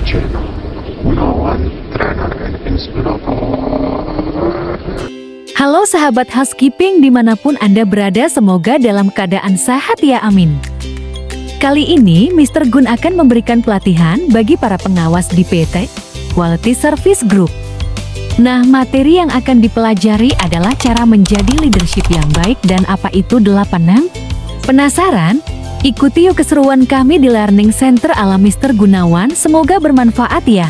channel Gunawan Trainer and Inspirator. Halo sahabat housekeeping dimanapun Anda berada, semoga dalam keadaan sehat ya, amin. Kali ini Mr. Gun akan memberikan pelatihan bagi para pengawas di PT Quality Service Group. Nah, materi yang akan dipelajari adalah cara menjadi leadership yang baik dan apa itu 8M. Penasaran? Ikuti yuk keseruan kami di Learning Center ala Mr. Gunawan, semoga bermanfaat ya.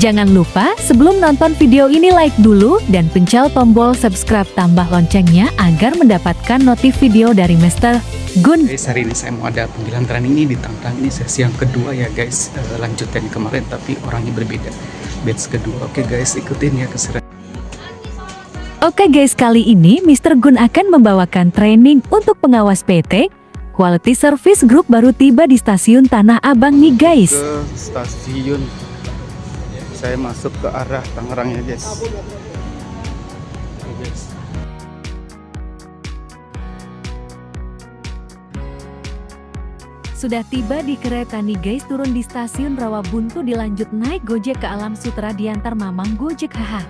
Jangan lupa sebelum nonton video ini like dulu dan pencet tombol subscribe tambah loncengnya agar mendapatkan notif video dari Mr. Gun. Guys, hari ini saya mau ada panggilan training ini di Tangerang. Ini sesi yang kedua ya guys, lanjutan kemarin tapi orangnya berbeda, batch kedua. Oke guys, ikutin ya keseruan. Oke guys, kali ini Mr. Gun akan membawakan training untuk pengawas PT Quality Service Group baru tiba di stasiun Tanah Abang nih guys. Ke stasiun, saya masuk ke arah Tangerang ya guys. Oke, guys. Sudah tiba di kereta nih guys, turun di stasiun Rawabuntu, dilanjut naik Gojek ke Alam Sutera, diantar Mamang Gojek haha.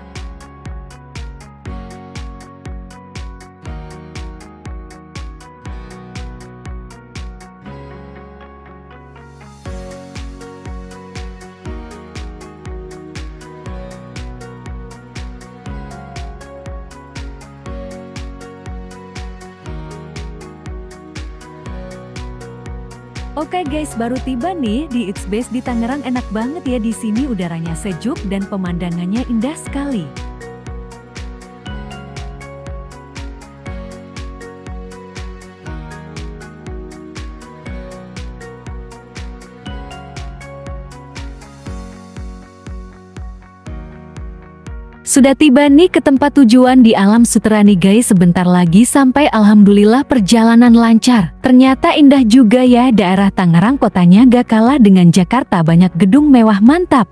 Oke guys, baru tiba nih di X-Base di Tangerang. Enak banget ya di sini, udaranya sejuk dan pemandangannya indah sekali. Sudah tiba nih ke tempat tujuan di Alam Sutera nih guys, sebentar lagi sampai, alhamdulillah perjalanan lancar. Ternyata indah juga ya daerah Tangerang, kotanya gak kalah dengan Jakarta, banyak gedung mewah mantap.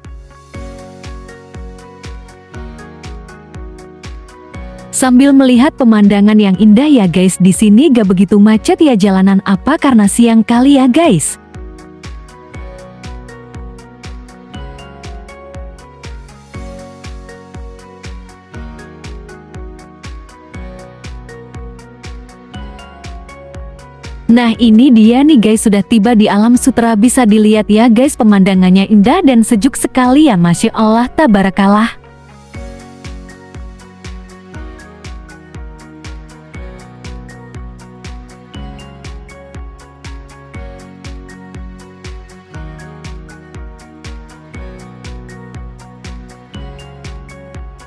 Sambil melihat pemandangan yang indah ya guys, di sini gak begitu macet ya jalanan, apa karena siang kali ya guys. Nah ini dia nih guys, sudah tiba di Alam Sutera, bisa dilihat ya guys, pemandangannya indah dan sejuk sekali ya, Masya Allah tabarakallah.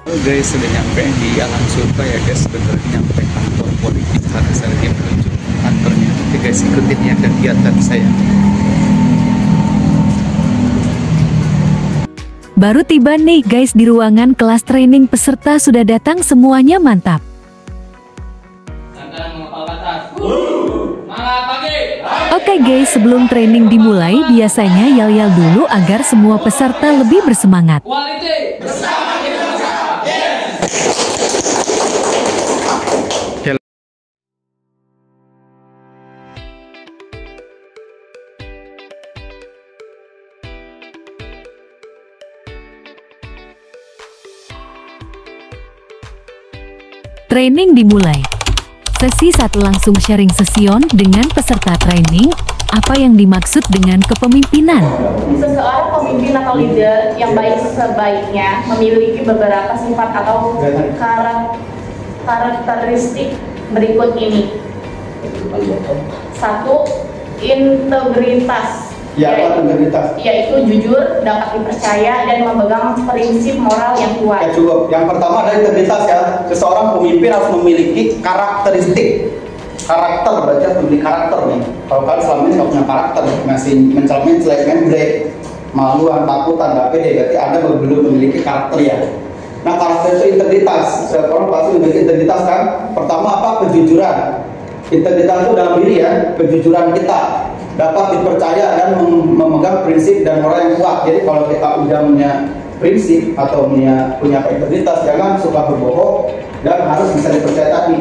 Halo guys, sudah nyampe di Alam Sutera ya guys, bener nyampe kantor politik. Sekarang saya lagi menuju kantornya. Oke guys, ikutin ya kegiatan saya. Baru tiba nih guys di ruangan kelas training, peserta sudah datang semuanya, mantap. Oke guys, sebelum training dimulai biasanya yel-yel dulu agar semua peserta lebih bersemangat. Training dimulai. Sesi 1 langsung sharing sesion dengan peserta training. Apa yang dimaksud dengan kepemimpinan? Seseorang pemimpin atau leader yang baik sebaiknya memiliki beberapa sifat atau karakteristik berikut ini. 1. Integritas. Yaitu jujur, dapat dipercaya, dan memegang prinsip moral yang kuat. Cukup. Yang pertama adalah integritas ya. Seseorang pemimpin harus memiliki karakteristik. Karakter berarti harus memiliki karakter nih. Kalau kalian selama ini nggak punya karakter, masih mencelak-mencelak, memblek, maluan, takutan, nggak pede, berarti Anda belum memiliki karakter ya. Nah, karakter itu integritas. Seorang pasti memiliki integritas kan. Pertama apa? Kejujuran. Integritas itu dalam diri ya, kejujuran kita. dapat dipercaya dan memegang prinsip dan moral yang kuat. Jadi kalau kita udah punya prinsip atau punya integritas, jangan suka berbohong dan harus bisa dipercaya tadi.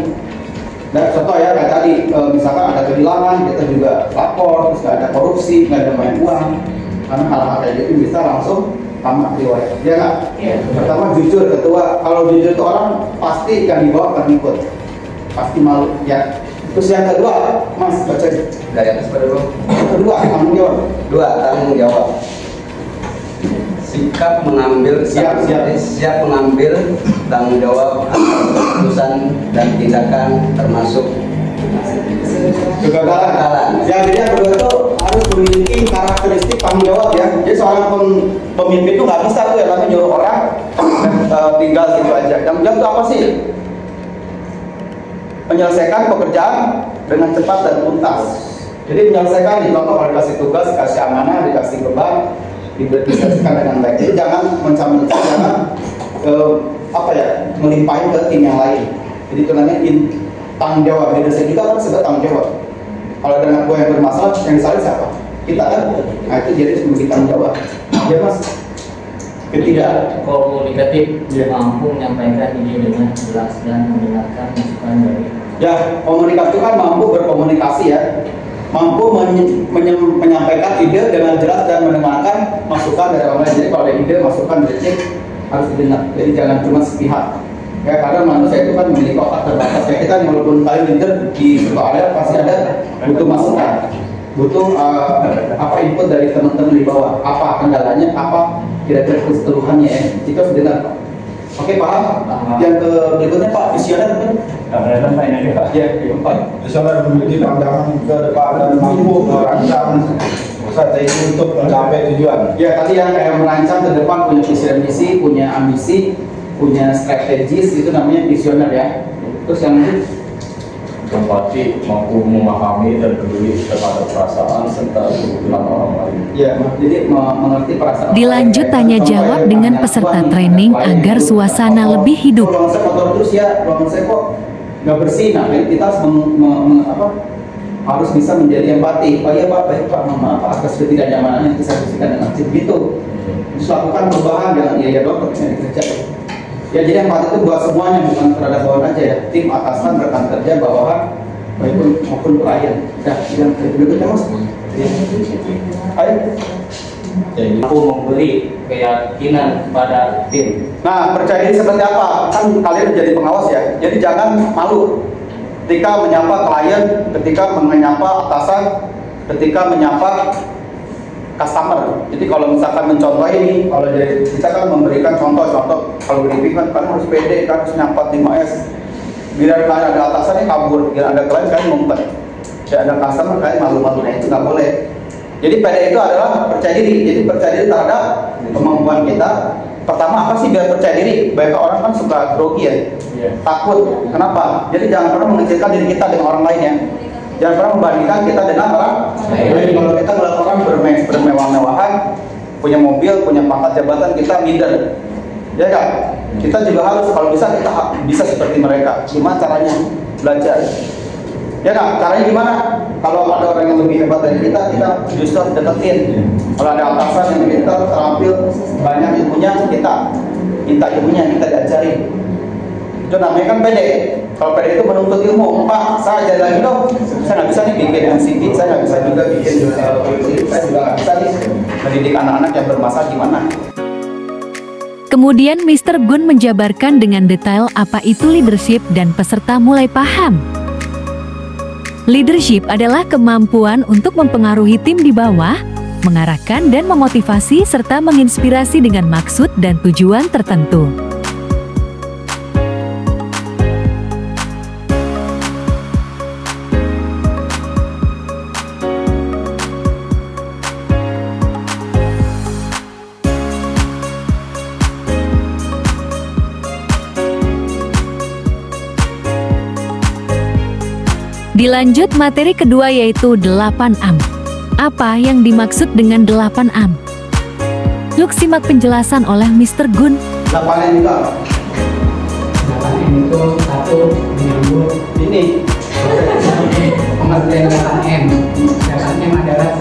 Dan contoh ya kayak tadi, misalkan ada kehilangan, kita juga lapor, terus nggak ada korupsi, nggak ada main uang, karena hal-hal kayak gitu bisa langsung tamat riwayat. Ya nggak? Iya. Pertama jujur ketua, kalau jujur itu orang pasti akan dibawa akan ikut, pasti malu ya. Terus yang kedua, Mas baca Dari atas pada dulu. yang kedua tanggung jawab. 2. Tanggung jawab. Siap mengambil tanggung jawab atas keputusan dan tindakan termasuk kegagalan. Ya, jadi yang kedua itu harus memiliki karakteristik tanggung jawab ya. Jadi seorang pemimpin itu nggak bisa tuh ya namanya nyuruh orang tinggal gitu aja. Tanggung jawab itu apa sih? Menyelesaikan pekerjaan dengan cepat dan tuntas. Jadi menyelesaikan nih, contoh kalau dikasih tugas, dikasih amanah, dikasih beban, diselesaikan dengan baik. Jadi jangan mencamur-campur, jangan melimpahin ke tim yang lain. Jadi itu namanya tanggung jawab. Leadership juga kan sebagai tanggung jawab. Kalau ada anak buah yang bermasalah, yang salah siapa? Kita kan. Nah itu jadi sebagai tanggung jawab. Ya Mas. Ketiga, komunikatif, mampu menyampaikan ide dengan jelas dan mendengarkan masukan dari. Ya, komunikatif kan mampu berkomunikasi ya, mampu menyampaikan ide dengan jelas dan mendengarkan masukan dari orang lain. Jadi kalau ada ide, masukan dari tim harus didengar. Jadi jangan cuma sepihak. Ya, karena manusia itu kan memiliki otak terbatas. Ya kita walaupun paling leader di sebuah area pasti ada butuh masukan, butuh input dari teman-teman di bawah. Apa kendalanya? Apa kira-kira keseluruhannya ya? Itu harus didengar. Oke, paham? Yang berikutnya Pak, visioner kan? Ya, Pak. Visioner memiliki pandangan ke depan dan mampu merancang strategi untuk mencapai tujuan. Ya, tadi yang kayak merancang ke depan, punya visi dan misi, punya ambisi, punya strategis, itu namanya visioner ya. Terus yang Empati, mampu memahami dan peduli terhadap perasaan serta kebutuhan orang lain. ya, jadi mengerti perasaan. Dilanjut tanya jawab dengan peserta training agar suasana lebih hidup. Ruangan saya kotor terus ya, ruangan saya kok nggak bersih. Nah, jadi kita harus harus bisa menjadi empati. Oh iya Pak, baik Pak, maaf atas ketidaknyamanan yang saya bersihkan dengan tim gitu. Terus lakukan perubahan, jangan iya dong, kerja dikerja. Ya, jadi empati itu buat semuanya, bukan terhadap bawahan aja ya. Tim atasan, rekan kerja, bawahan, maupun klien. Nah, yang berikutnya Mas. Ayo. Mampu memberi keyakinan pada tim. Nah, percaya diri seperti apa? Kan kalian menjadi pengawas ya. Jadi jangan malu ketika menyapa klien, ketika menyapa atasan, ketika menyapa customer. Jadi kalau misalkan mencontoh ini, kalau dari kita kan memberikan contoh-contoh, kalau briefing kan harus pede, kan harus nyapa 5S. Bila kalian ada atasannya kabur, bila ada klien kalian ngumpet. Ya ada customer kalian malu-malu, nah itu nggak boleh. Jadi pede itu adalah percaya diri. Jadi percaya diri terhadap kemampuan kita. Pertama apa sih biar percaya diri? Banyak orang kan suka grogi ya, takut. Kenapa? Jadi jangan pernah mengecilkan diri kita dengan orang lain ya. Jangan pernah membandingkan kita dengan orang lain. Kalau kita melihat orang bermewah-mewahan, punya mobil, punya pangkat jabatan, kita minder. Ya kan? Kita juga harus, kalau bisa kita bisa seperti mereka. Gimana caranya? Belajar. Ya kan? Caranya gimana? Kalau ada orang yang lebih hebat dari kita justru harus deketin. Kalau ada atasan yang lebih pintar, terampil, banyak ilmunya, kita minta ilmunya, kita diajarin. Itu namanya kan pede. Kalau pede itu menuntut ilmu. Pak, saya ajar lagi dong. Saya nggak bisa nih bikin MCD, saya nggak bisa juga bikin saya juga nggak bisa nih mendidik anak-anak yang bermasalah gimana. Kemudian Mr. Gun menjabarkan dengan detail apa itu leadership dan peserta mulai paham. Leadership adalah kemampuan untuk mempengaruhi tim di bawah, mengarahkan dan memotivasi serta menginspirasi dengan maksud dan tujuan tertentu. Dilanjut materi kedua yaitu 8AM. Apa yang dimaksud dengan 8AM? Yuk simak penjelasan oleh Mr. Gun. 8M itu apa? 8M itu satu menyambut Ini pengertian 8M. 8M adalah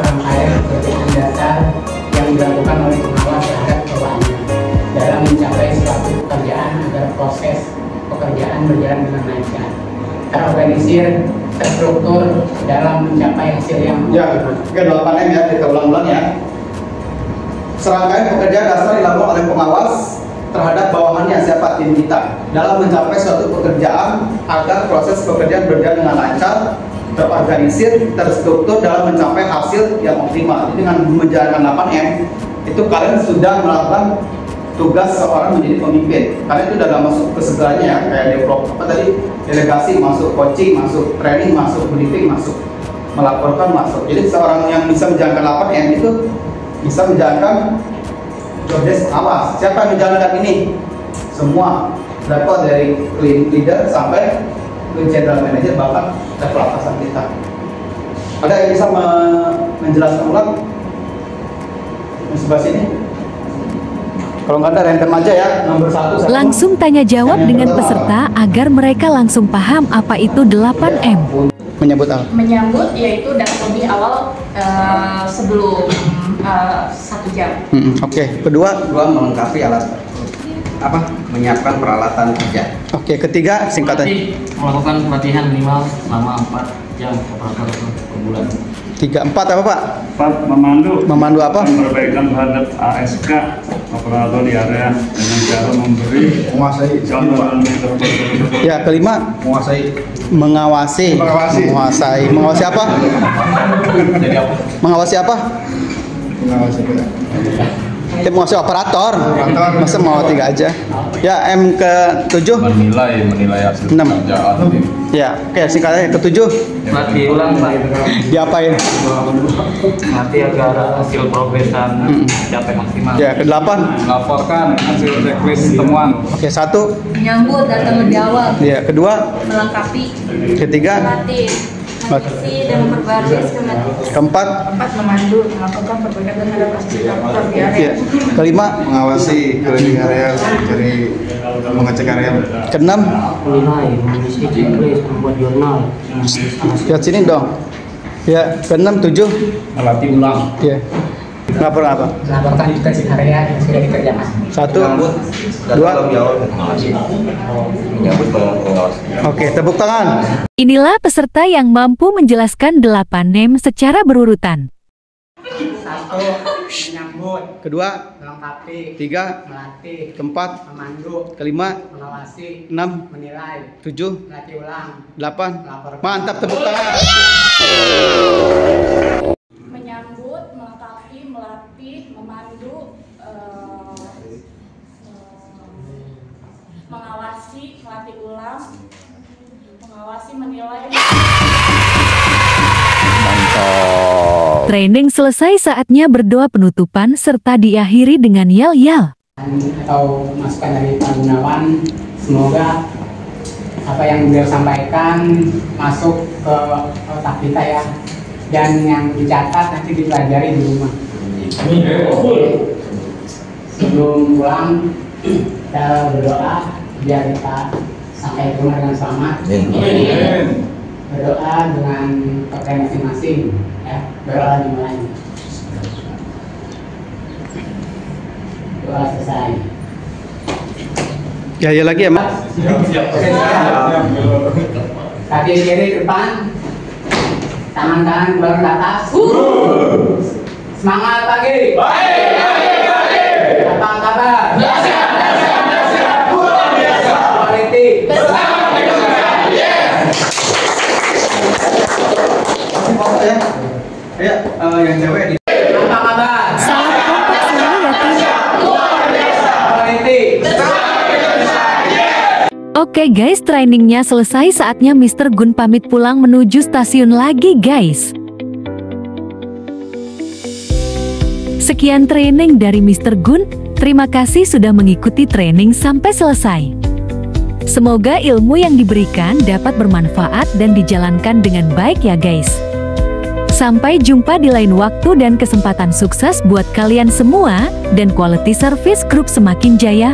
berjalan dengan lancar, terorganisir, terstruktur dalam mencapai hasil yang Ya, oke 8M ya, kita ulang-ulang ya. Serangkaian pekerjaan dasar dilakukan oleh pengawas terhadap bawahannya, siapa tim kita, dalam mencapai suatu pekerjaan agar proses pekerjaan berjalan dengan lancar, terorganisir, terstruktur dalam mencapai hasil yang optimal. Jadi dengan menjalankan 8M, itu kalian sudah melakukan tugas seorang menjadi pemimpin. Kalian itu sudah masuk ke segalanya ya, kayak develop apa tadi, delegasi, masuk coaching, masuk training, masuk briefing, masuk melaporkan, masuk. Jadi seorang yang bisa menjalankan 8M itu bisa menjalankan job desk pengawas. Siapa yang menjalankan ini? Semua level dari leader sampai ke general manager, bahkan level atasan kita. Ada yang bisa menjelaskan ulang? Di sebelah sini. Kalau nggak ada, random aja ya. Nomor 1. Langsung tanya jawab dengan peserta agar mereka langsung paham apa itu 8M. Menyambut apa? Menyambut yaitu datang lebih awal sebelum 1 jam. Oke. Kedua melengkapi alat menyiapkan peralatan kerja. Oke, ketiga singkatan. Melakukan pelatihan minimal selama 4 jam per bulan. 3, 4 apa Pak? 4. Memandu apa? Perbaikan terhadap ASK operator di area dengan cara memberi contoh dan metode. Ya, kelima mengawasi apa? Mengawasi apa? Mengawasi operator. Masa mau 3 aja? Ya, M ke-7 menilai hasil 6. pekerjaan tim. Ya, oke, singkatnya ke-7 Latih ulang Pak. diapain? Nanti agar hasil progresan capai maksimal. Ya, ke-8 Melaporkan hasil checklist temuan. oke, 1 Menyambut datang lebih awal, ya, kedua, melengkapi, ketiga, melatih, merevisi dan memperbarui skema. keempat, 4. Memandu, melakukan perbaikan terhadap hasil operator di area. ya, kelima, Mengawasi keliling area, cari mengecek area. keenam, Menilai, mengisi checklist, membuat jurnal. lihat sini dong. Ya, keenam, 7, Melatih ulang. ya. Lapor apa? melaporkan tugas area yang sudah dikerjakan. 1, 2, Menyambut pengawas. oke, tepuk tangan. Inilah peserta yang mampu menjelaskan 8M secara berurutan. 1. Menyambut, Kedua, melengkapi, 3, melatih, keempat, memandu, kelima, mengawasi, 6, menilai, 7, melatih ulang, 8. Mantap, tepuk tangan. Menyambut, melengkapi, melatih, memandu, mengawasi, melatih ulang, mengawasi, menilai. Training selesai, saatnya berdoa penutupan serta diakhiri dengan yel-yel. atau masukan dari Pak Gunawan, semoga apa yang beliau sampaikan masuk ke otak kita ya, dan yang dicatat nanti dipelajari di rumah. Sebelum pulang kita berdoa biar kita sampai ke rumah dengan selamat. Berdoa dengan pakai masing-masing ya, berdoa dimulai. Doa selesai. Ya lagi ya, Mak. Kaki kiri ke depan, tangan keluar ke atas. Semangat pagi. Apa kabar? Luar biasa. Quality. Ya, yang cewek di. Apa kabar? Salam kompak selalu ya, tim. Quality. Oke guys, trainingnya selesai, saatnya Mr. Gun pamit pulang menuju stasiun lagi guys. Sekian training dari Mr. Gun, terima kasih sudah mengikuti training sampai selesai. Semoga ilmu yang diberikan dapat bermanfaat dan dijalankan dengan baik ya guys. Sampai jumpa di lain waktu dan kesempatan, sukses buat kalian semua, dan quality service group semakin jaya.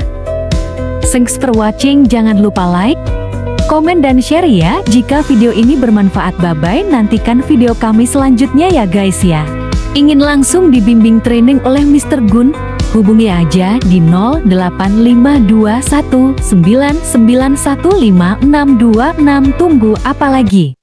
Thanks for watching, jangan lupa like, komen dan share ya jika video ini bermanfaat. Bye-bye, nantikan video kami selanjutnya ya guys ya. Ingin langsung dibimbing training oleh Mr. Gun? Hubungi aja di 085219915626. Tunggu apa lagi?